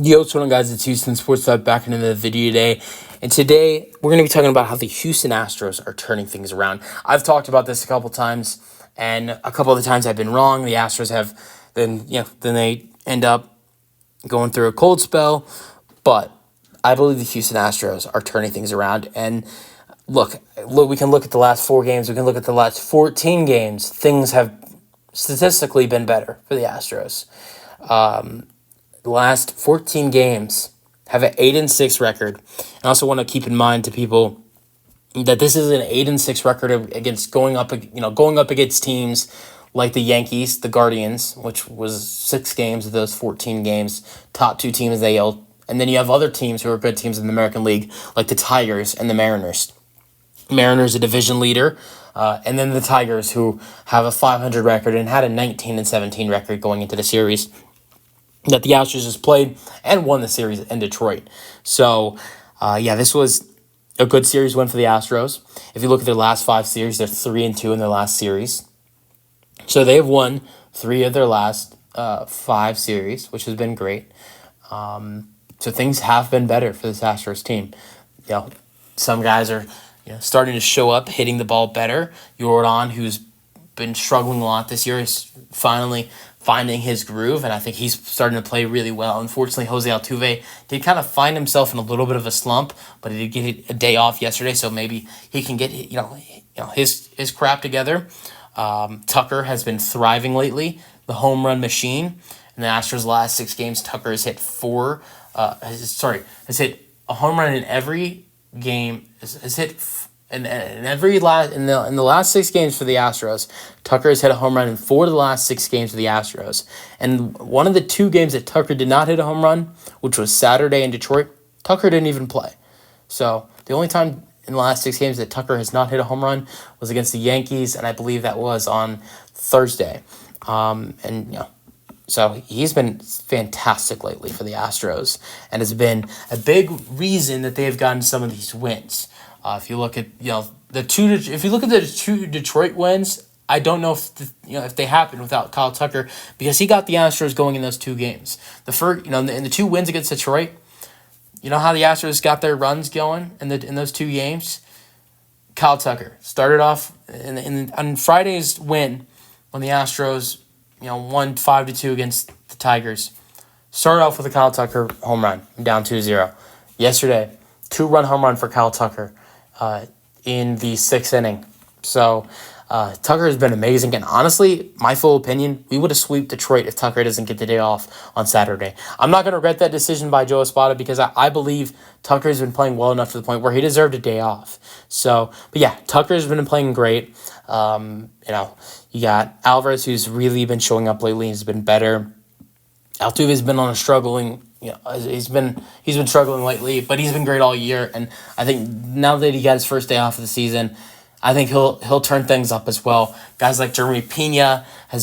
Yo, what's going on, guys? It's Houston Sports Lab back into the video today. And today, we're going to be talking about how the Houston Astros are turning things around. I've talked about this a couple times, and a couple of the times I've been wrong. The Astros have then they end up going through a cold spell. But I believe the Houston Astros are turning things around. And look, we can look at the last 4 games. We can look at the last 14 games. Things have statistically been better for the Astros. The last 14 games have an 8-6 record. I also want to keep in mind to people that this is an 8-6 record against going up against teams like the Yankees, the Guardians, which was 6 games of those 14 games, top 2 teams they yelled. And then you have other teams who are good teams in the American League, like the Tigers and the Mariners. Mariners, a division leader, and then the Tigers, who have a 500 record and had a 19-17 record going into the series that the Astros just played and won the series in Detroit. So, this was a good series win for the Astros. If you look at their last 5 series, they're 3-2 in their last series. So they've won 3 of their last 5 series, which has been great. So things have been better for this Astros team. Some guys are starting to show up, hitting the ball better. Jordan, who's been struggling a lot this year, is finally finding his groove, and I think he's starting to play really well. Unfortunately, Jose Altuve did kind of find himself in a little bit of a slump, but he did get a day off yesterday, so maybe he can get his crap together. Tucker has been thriving lately, the home run machine. In the Astros' last 6 games, Tucker has hit has hit a home run in every game. Has hit in the last 6 games for the Astros. Tucker has hit a home run in 4 of the last 6 games for the Astros. And one of the 2 games that Tucker did not hit a home run, which was Saturday in Detroit, Tucker didn't even play. So the only time in the last 6 games that Tucker has not hit a home run was against the Yankees, and I believe that was on Thursday. So he's been fantastic lately for the Astros, and has been a big reason that they have gotten some of these wins. If you look at the 2 Detroit wins, I don't know if they happened without Kyle Tucker, because he got the Astros going in those 2 games. The first, in the 2 wins against Detroit, you know how the Astros got their runs going in those 2 games? Kyle Tucker started off on Friday's win when the Astros won 5-2 against the Tigers. Started off with a Kyle Tucker home run, down 2-0. Yesterday, 2-run home run for Kyle Tucker in the 6th inning. So Tucker has been amazing, and honestly, my full opinion, we would have swept Detroit if Tucker doesn't get the day off on Saturday. I'm not going to regret that decision by Joe Espada, because I believe Tucker has been playing well enough to the point where he deserved a day off. So, but yeah, Tucker has been playing great. You got Alvarez, who's really been showing up lately. He's been better. Altuve's been on a struggling. He's been struggling lately, but he's been great all year. And I think now that he got his first day off of the season, I think he'll turn things up as well. Guys like Jeremy Pena and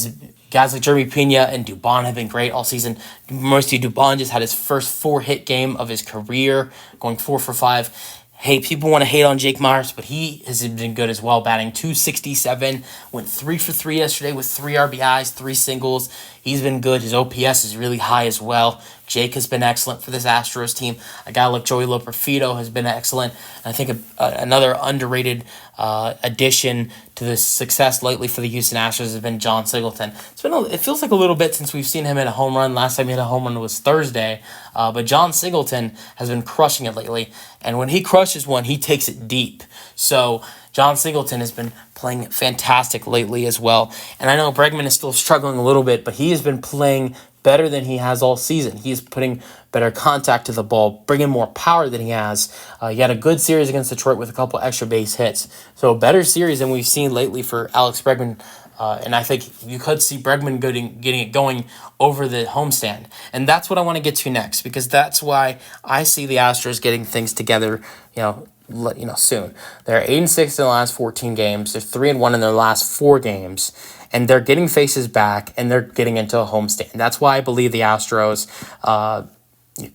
Dubon have been great all season. Mostly Dubon just had his first 4-hit game of his career, going 4 for 5. Hey, people want to hate on Jake Myers, but he has been good as well, batting .267, went 3 for 3 yesterday with 3 RBIs, 3 singles. He's been good. His OPS is really high as well. Jake has been excellent for this Astros team. A guy like Joey Loperfido has been excellent. And I think another underrated addition to the success lately for the Houston Astros has been John Singleton. It feels like a little bit since we've seen him hit a home run. Last time he hit a home run was Thursday. But John Singleton has been crushing it lately. And when he crushes one, he takes it deep. So John Singleton has been playing fantastic lately as well. And I know Bregman is still struggling a little bit, but he has been playing better than he has all season. He is putting better contact to the ball, bringing more power than he has. He had a good series against Detroit with a couple extra base hits. So a better series than we've seen lately for Alex Bregman. And I think you could see Bregman getting it going over the homestand. And that's what I want to get to next, because that's why I see the Astros getting things together, soon. They're 8-6 in the last 14 games. They're 3-1 in their last 4 games. And they're getting faces back, and they're getting into a homestand. That's why I believe the Astros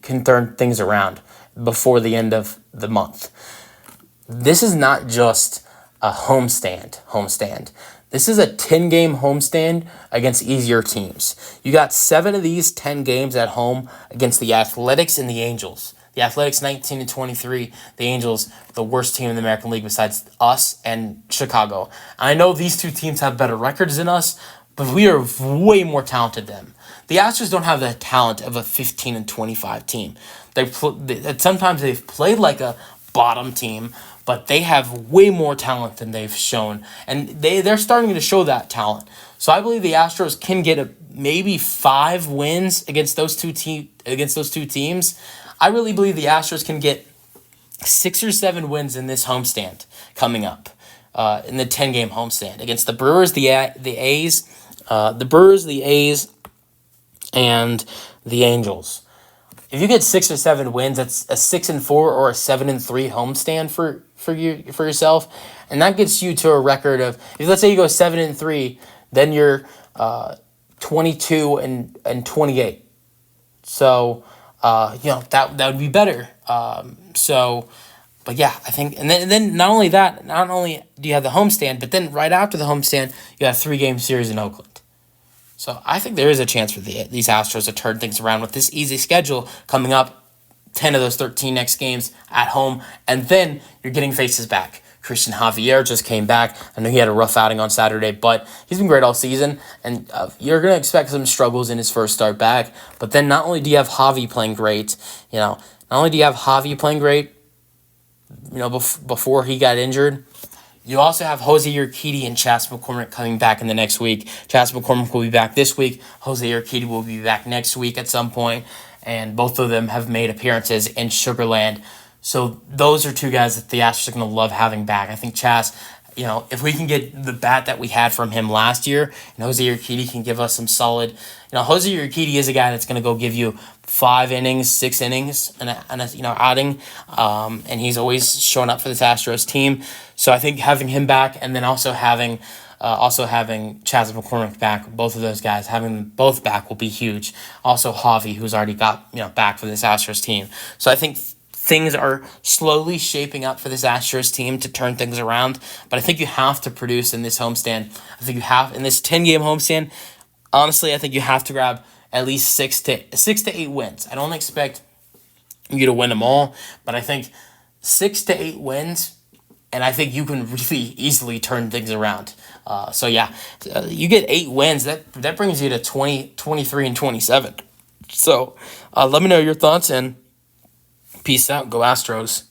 can turn things around before the end of the month. This is not just a homestand. This is a 10-game homestand against easier teams. You got 7 of these 10 games at home against the Athletics and the Angels. The Athletics 19-23, the Angels the worst team in the American League besides us and Chicago. I know these two teams have better records than us, but we are way more talented than them. The Astros don't have the talent of a 15-25 team. Sometimes they've played like a bottom team, but they have way more talent than they've shown, and they're starting to show that talent. So I believe the Astros can get maybe 5 wins against those two teams. I really believe the Astros can get 6 or 7 wins in this homestand coming up, in the 10-game homestand against the Brewers, the A's, and the Angels. If you get 6 or 7 wins, that's a 6-4 or a 7-3 homestand for yourself, and that gets you to a record of, if let's say you go 7-3, then you're 22 and 28. So that would be better. But yeah, I think, and then not only do you have the homestand, but then right after the homestand, you have a 3-game series in Oakland. So I think there is a chance for these Astros to turn things around with this easy schedule coming up. 10 of those 13 next games at home, and then you're getting faces back. Christian Javier just came back. I know he had a rough outing on Saturday, but he's been great all season, and you're going to expect some struggles in his first start back. But then not only do you have Javi playing great, before he got injured, you also have Jose Urquidy and Chas McCormick coming back in the next week. Chas McCormick will be back this week. Jose Urquidy will be back next week at some point. And both of them have made appearances in Sugarland. So those are 2 guys that the Astros are going to love having back. I think Chas, if we can get the bat that we had from him last year, and Jose Urquidy can give us some solid, Jose Urquidy is a guy that's going to go give you 5 innings, 6 innings, and outing, and he's always showing up for this Astros team. So I think having him back, and then also having Chas McCormick back, both of those guys, having them both back will be huge. Also Javi, who's already got back for this Astros team. So I think things are slowly shaping up for this Astros team to turn things around. But I think you have to produce in this homestand. I think you have in this 10-game homestand. Honestly, I think you have to grab at least 6 to 8 wins. I don't expect you to win them all, but I think 6 to 8 wins. And I think you can really easily turn things around. You get 8 wins. That brings you to 23 and 27. So let me know your thoughts, and peace out. Go Astros.